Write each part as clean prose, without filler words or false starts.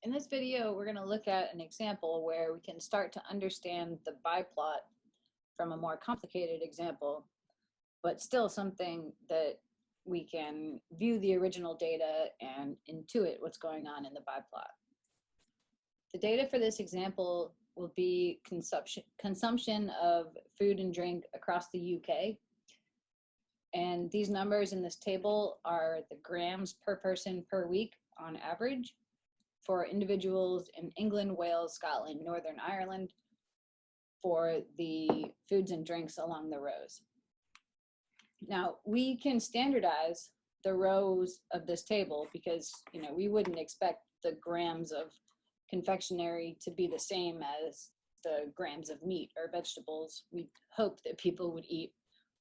In this video, we're going to look at an example where we can start to understand the BiPlot from a more complicated example, but still something that we can view the original data and intuit what's going on in the BiPlot. The data for this example will be consumption of food and drink across the UK. And these numbers in this table are the grams per person per week on average for individuals in England, Wales, Scotland, Northern Ireland for the foods and drinks along the rows. Now, we can standardize the rows of this table because, we wouldn't expect the grams of confectionery to be the same as the grams of meat or vegetables. We hope that people would eat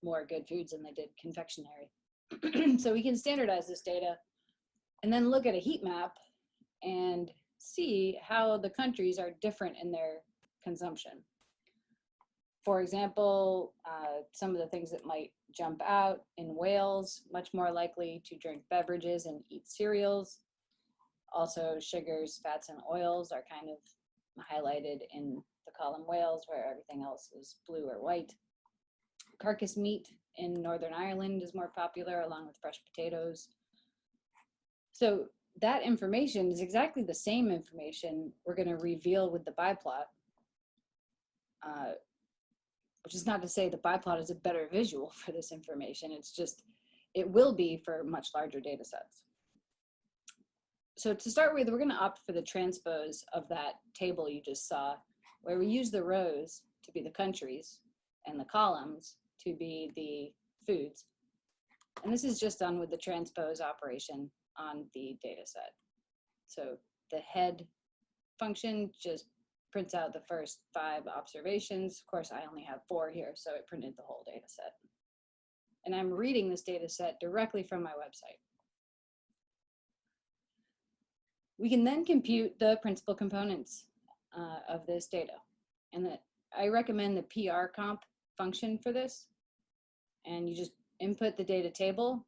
more good foods than they did confectionery. So we can standardize this data and then look at a heat map and see how the countries are different in their consumption. For example, some of the things that might jump out: in Wales, much more likely to drink beverages and eat cereals. Also, sugars, fats, and oils are kind of highlighted in the column Wales, where everything else is blue or white. Carcass meat in Northern Ireland is more popular, along with fresh potatoes. So that information is exactly the same information we're going to reveal with the BiPlot, which is not to say the BiPlot is a better visual for this information. It's just, it will be for much larger data sets. So to start with, we're going to opt for the transpose of that table you just saw, where we use the rows to be the countries and the columns to be the foods. And this is just done with the transpose operation on the data set. So the head function just prints out the first 5 observations. Of course, I only have 4 here, so it printed the whole data set. And I'm reading this data set directly from my website. We can then compute the principal components of this data. And I recommend the PRComp function for this. And you just input the data table.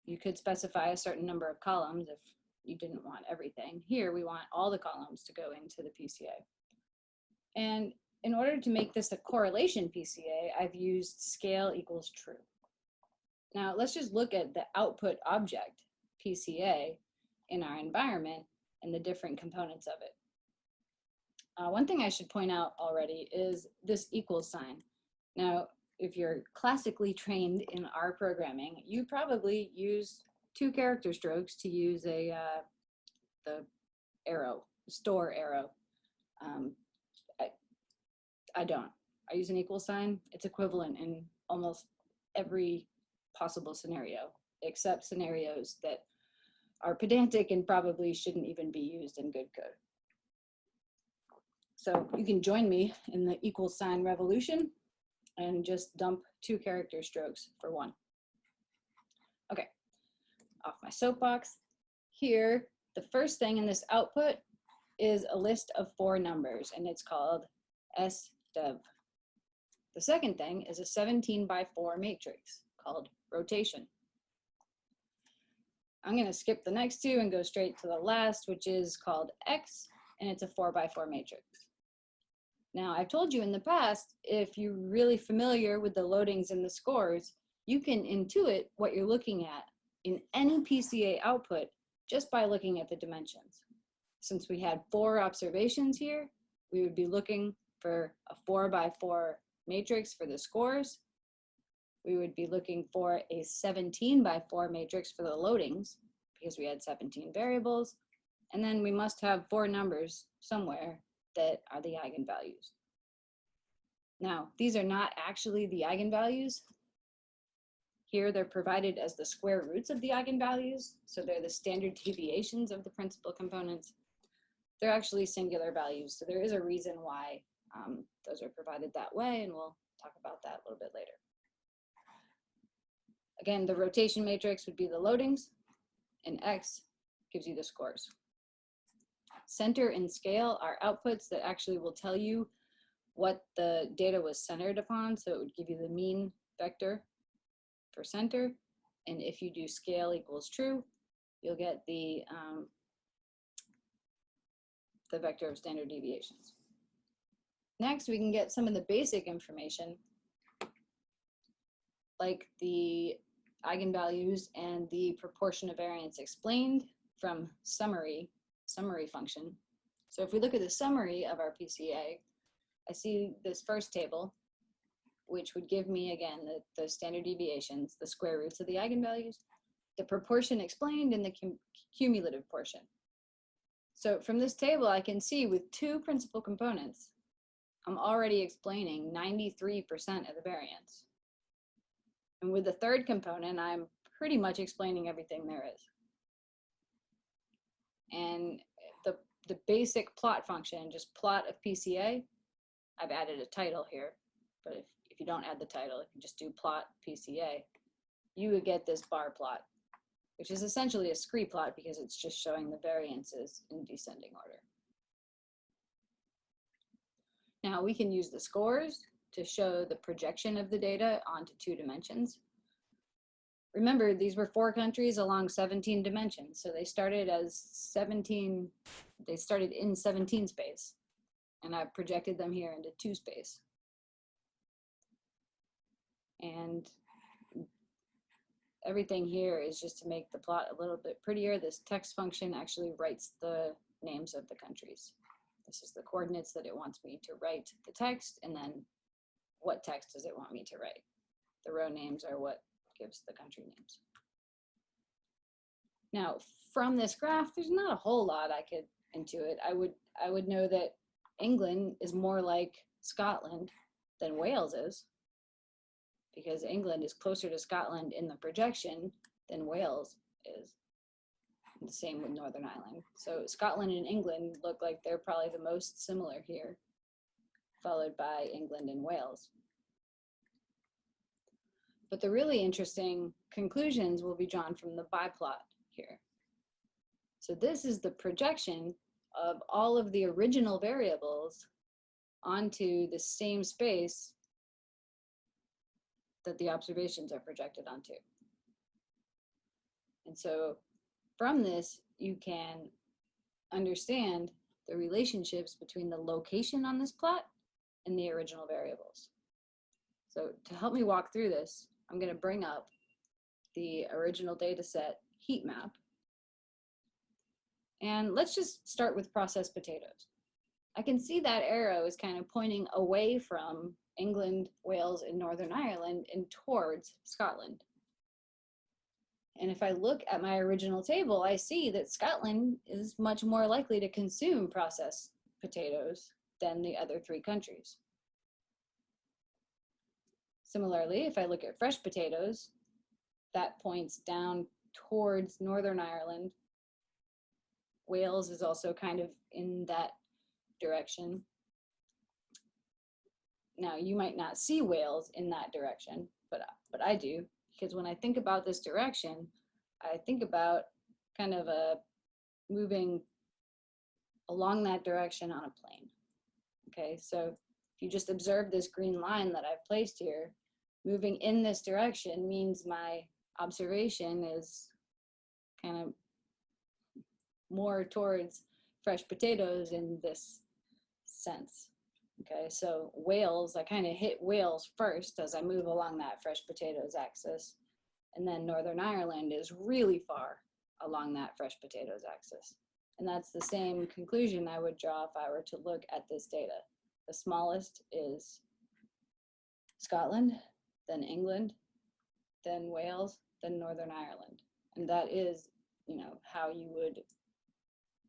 You could specify a certain number of columns if you didn't want everything. Here, we want all the columns to go into the PCA. And in order to make this a correlation PCA, I've used scale equals true. Now, let's just look at the output object, PCA, in our environment and the different components of it. One thing I should point out already is this equals sign. Now, if you're classically trained in R programming, you probably use 2 character strokes to use the arrow, store arrow. I don't. I use an equal sign. It's equivalent in almost every possible scenario, except scenarios that are pedantic and probably shouldn't even be used in good code. So you can join me in the equal sign revolution and just dump 2 character strokes for 1. Okay, off my soapbox. Here, the first thing in this output is a list of 4 numbers, and it's called SDEV. The second thing is a 17 by 4 matrix called rotation. I'm going to skip the next 2 and go straight to the last, which is called X, and it's a 4 by 4 matrix. Now, I've told you in the past, if you're really familiar with the loadings and the scores, you can intuit what you're looking at in any PCA output just by looking at the dimensions. Since we had 4 observations here, we would be looking for a 4 by 4 matrix for the scores. We would be looking for a 17 by 4 matrix for the loadings because we had 17 variables. And then we must have 4 numbers somewhere that are the eigenvalues. Now, these are not actually the eigenvalues. Here, they're provided as the square roots of the eigenvalues. So they're the standard deviations of the principal components. They're actually singular values. So there is a reason why those are provided that way, and we'll talk about that a little bit later. Again, the rotation matrix would be the loadings, and X gives you the scores. Center and scale are outputs that actually will tell you what the data was centered upon. So it would give you the mean vector for center. And if you do scale equals true, you'll get the the vector of standard deviations. Next, we can get some of the basic information, like the eigenvalues and the proportion of variance explained from summary function. So if we look at the summary of our PCA, I see this first table, which would give me, again, the standard deviations, the square roots of the eigenvalues, the proportion explained, and the cumulative portion. So from this table, I can see with two principal components, I'm already explaining 93% of the variance. And with the third component, I'm pretty much explaining everything there is. And the basic plot function, just plot of PCA, I've added a title here, but if you don't add the title, if you just do plot PCA, you would get this bar plot, which is essentially a scree plot because it's just showing the variances in descending order. Now we can use the scores to show the projection of the data onto 2 dimensions. Remember, these were 4 countries along 17 dimensions, so they started as 17, they started in 17 space, and I've projected them here into 2 space. And everything here is just to make the plot a little bit prettier. This text function actually writes the names of the countries. This is the coordinates that it wants me to write the text, and then what text does it want me to write. The row names are what gives the country names. Now, from this graph, there's not a whole lot I could intuit. I would know that England is more like Scotland than Wales is, because England is closer to Scotland in the projection than Wales is. The same with Northern Ireland. So Scotland and England look like they're probably the most similar here, followed by England and Wales. But the really interesting conclusions will be drawn from the BiPlot here. So this is the projection of all of the original variables onto the same space that the observations are projected onto. And so from this, you can understand the relationships between the location on this plot and the original variables. So to help me walk through this, I'm going to bring up the original data set heat map. And let's just start with processed potatoes. I can see that arrow is kind of pointing away from England, Wales, and Northern Ireland and towards Scotland. And if I look at my original table, I see that Scotland is much more likely to consume processed potatoes than the other 3 countries. Similarly, if I look at fresh potatoes, that points down towards Northern Ireland. Wales is also kind of in that direction. Now, you might not see Wales in that direction, but I do, because when I think about this direction, I think about kind of moving along that direction on a plane. Okay, so if you just observe this green line that I've placed here, moving in this direction means my observation is kind of more towards fresh potatoes in this sense. Okay, so Wales, I kind of hit Wales first as I move along that fresh potatoes axis, and then Northern Ireland is really far along that fresh potatoes axis. And that's the same conclusion I would draw if I were to look at this data. The smallest is Scotland, then England, then Wales, then Northern Ireland. And that is, you know, how you would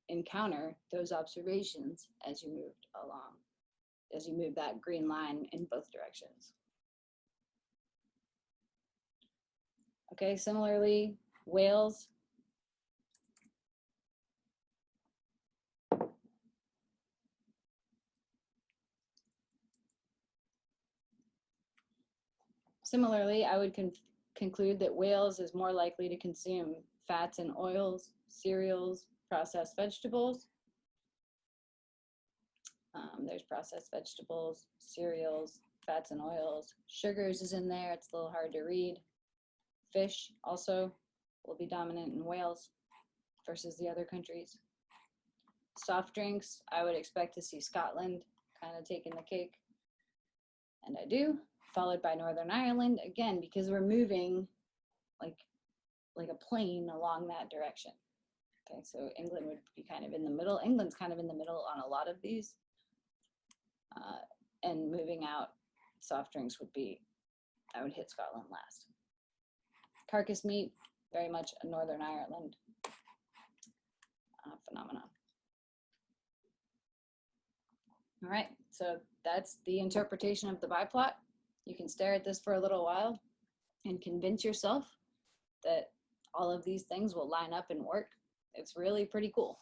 encounter those observations as you moved along, as you move that green line in both directions. Okay, similarly, Wales. Similarly, I would conclude that Wales is more likely to consume fats and oils, cereals, processed vegetables. There's processed vegetables, cereals, fats and oils. Sugars is in there, it's a little hard to read. Fish also will be dominant in Wales versus the other countries. soft drinks, I would expect to see Scotland kind of taking the cake. And I do, followed by Northern Ireland, again, because we're moving like a plane along that direction. Okay, so England would be kind of in the middle. England's kind of in the middle on a lot of these. And moving out, soft drinks would be, I would hit Scotland last. Carcass meat, very much a Northern Ireland phenomenon. All right, so that's the interpretation of the BiPlot. You can stare at this for a little while and convince yourself that all of these things will line up and work. It's really pretty cool.